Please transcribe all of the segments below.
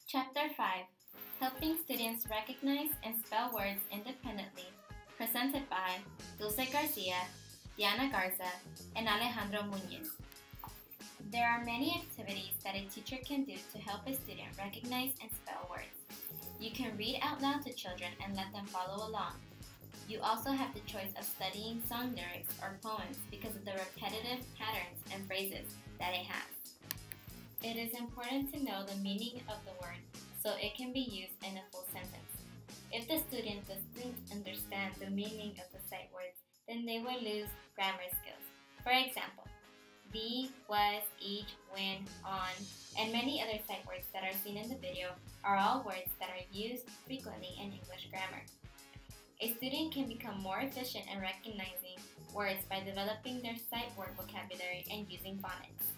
Chapter 5, Helping Students Recognize and Spell Words Independently, presented by Dulce Garcia, Diana Garza, and Alejandro Muñez. There are many activities that a teacher can do to help a student recognize and spell words. You can read out loud to children and let them follow along. You also have the choice of studying song lyrics or poems because of the repetitive patterns and phrases that it has. It is important to know the meaning of the word so it can be used in a full sentence. If the student doesn't understand the meaning of the sight words, then they will lose grammar skills. For example, be, was, each, when, on, and many other sight words that are seen in the video are all words that are used frequently in English grammar. A student can become more efficient in recognizing words by developing their sight word vocabulary and using phonics.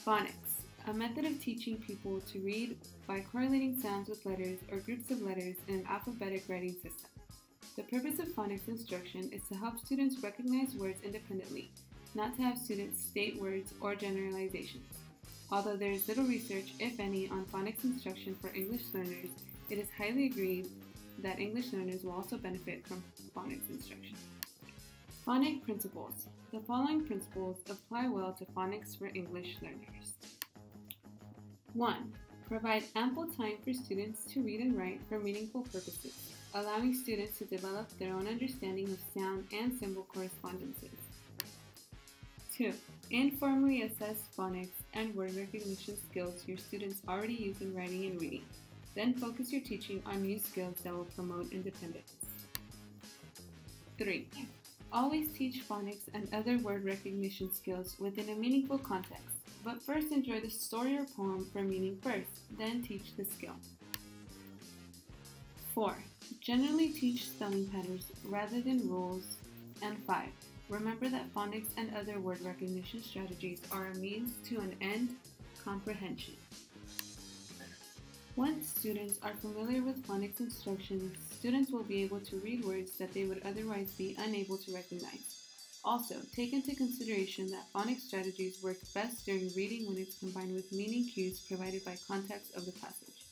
Phonics, a method of teaching people to read by correlating sounds with letters or groups of letters in an alphabetic writing system. The purpose of phonics instruction is to help students recognize words independently, not to have students state words or generalizations. Although there is little research, if any, on phonics instruction for English learners, it is highly agreed that English learners will also benefit from phonics instruction. Phonic principles. The following principles apply well to phonics for English learners. 1. Provide ample time for students to read and write for meaningful purposes, allowing students to develop their own understanding of sound and symbol correspondences. 2. Informally assess phonics and word recognition skills your students already use in writing and reading. Then focus your teaching on new skills that will promote independence. 3. Always teach phonics and other word recognition skills within a meaningful context, but first enjoy the story or poem for meaning first, then teach the skill. 4. Generally teach spelling patterns rather than rules. And 5. Remember that phonics and other word recognition strategies are a means to an end, comprehension. Once students are familiar with phonics instructions, students will be able to read words that they would otherwise be unable to recognize. Also, take into consideration that phonics strategies work best during reading when it's combined with meaning cues provided by context of the passage.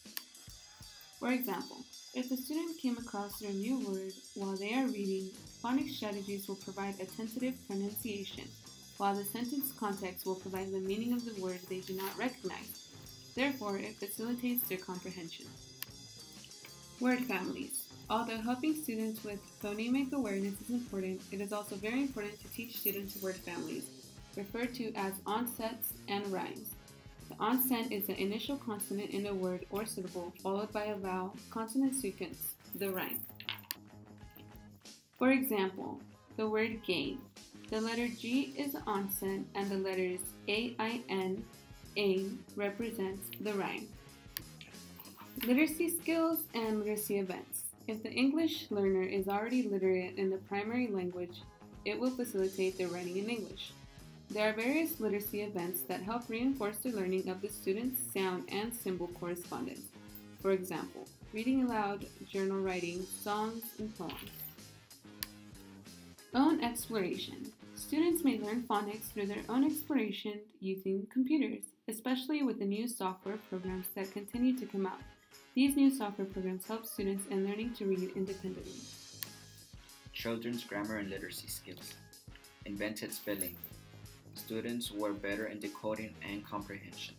For example, if the student came across their new word while they are reading, phonics strategies will provide a tentative pronunciation, while the sentence context will provide the meaning of the word they do not recognize. Therefore, it facilitates their comprehension. Word families. Although helping students with phonemic awareness is important, it is also very important to teach students word families, referred to as onsets and rhymes. The onset is the initial consonant in a word or syllable, followed by a vowel consonant sequence, the rhyme. For example, the word gain. The letter G is the onset and the letters A-I-N, aim, represents the rhyme. Literacy skills and literacy events. If the English learner is already literate in the primary language, it will facilitate their writing in English. There are various literacy events that help reinforce the learning of the student's sound and symbol correspondence. For example, reading aloud, journal writing, songs, and poems. Own exploration. Students may learn phonics through their own exploration using computers, especially with the new software programs that continue to come out. These new software programs help students in learning to read independently. Children's grammar and literacy skills. Invented spelling. Students were better in decoding and comprehension.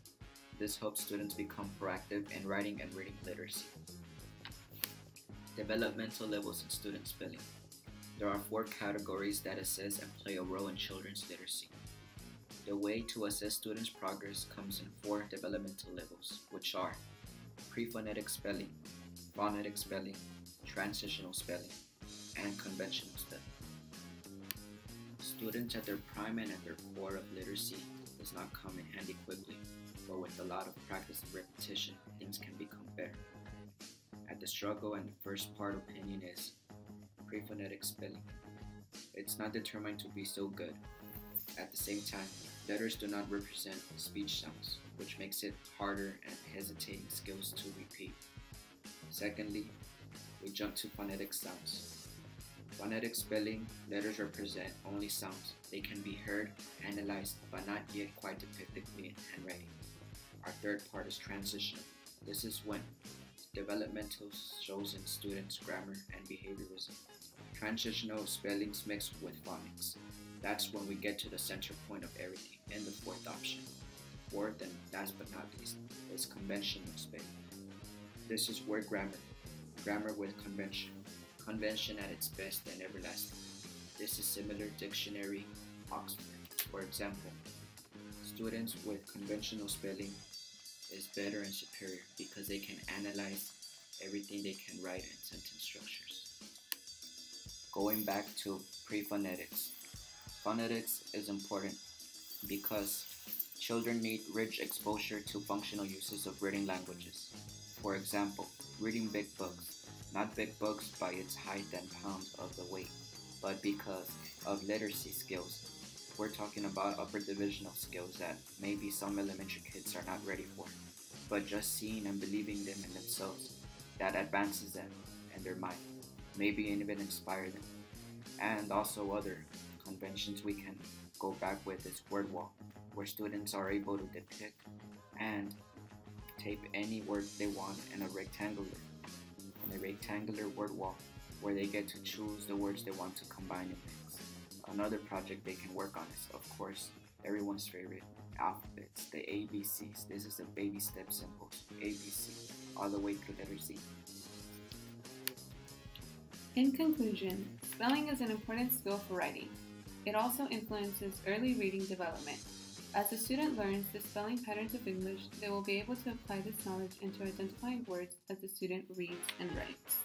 This helps students become proactive in writing and reading literacy. Developmental levels in student spelling. There are 4 categories that assess and play a role in children's literacy. The way to assess students' progress comes in 4 developmental levels, which are pre-phonetic spelling, phonetic spelling, transitional spelling, and conventional spelling. Students at their prime and at their core of literacy does not come in handy quickly, but with a lot of practice and repetition, things can become better. At the struggle and the first part opinion is pre-phonetic spelling. It's not determined to be so good. At the same time, letters do not represent speech sounds, which makes it harder and hesitating skills to repeat. Secondly, we jump to phonetic sounds. Phonetic spelling, letters represent only sounds. They can be heard, analyzed, but not yet quite depicted in handwriting. Our third part is transitional. This is when developmental shows in students' grammar and behaviorism. Transitional spellings mixed with phonics. That's when we get to the center point of everything. And the fourth option, fourth and last but not least, is conventional spelling. This is where grammar with convention at its best and everlasting. This is similar dictionary, Oxford. For example, students with conventional spelling is better and superior because they can analyze everything they can write in sentence structures. Going back to pre-phonetics. Phonetics is important because children need rich exposure to functional uses of written languages. For example, reading big books, not big books by its height and pounds of the weight, but because of literacy skills. We're talking about upper divisional skills that maybe some elementary kids are not ready for, but just seeing and believing them in themselves, that advances them and their mind, maybe even inspire them. And also other conventions we can go back with is word wall, where students are able to depict and tape any word they want in a rectangular word wall, where they get to choose the words they want to combine and mix. Another project they can work on is, of course, everyone's favorite, alphabets, the ABCs. This is the baby step symbols, ABC, all the way through letter Z. In conclusion, spelling is an important skill for writing. It also influences early reading development. As the student learns the spelling patterns of English, they will be able to apply this knowledge into identifying words as the student reads and writes.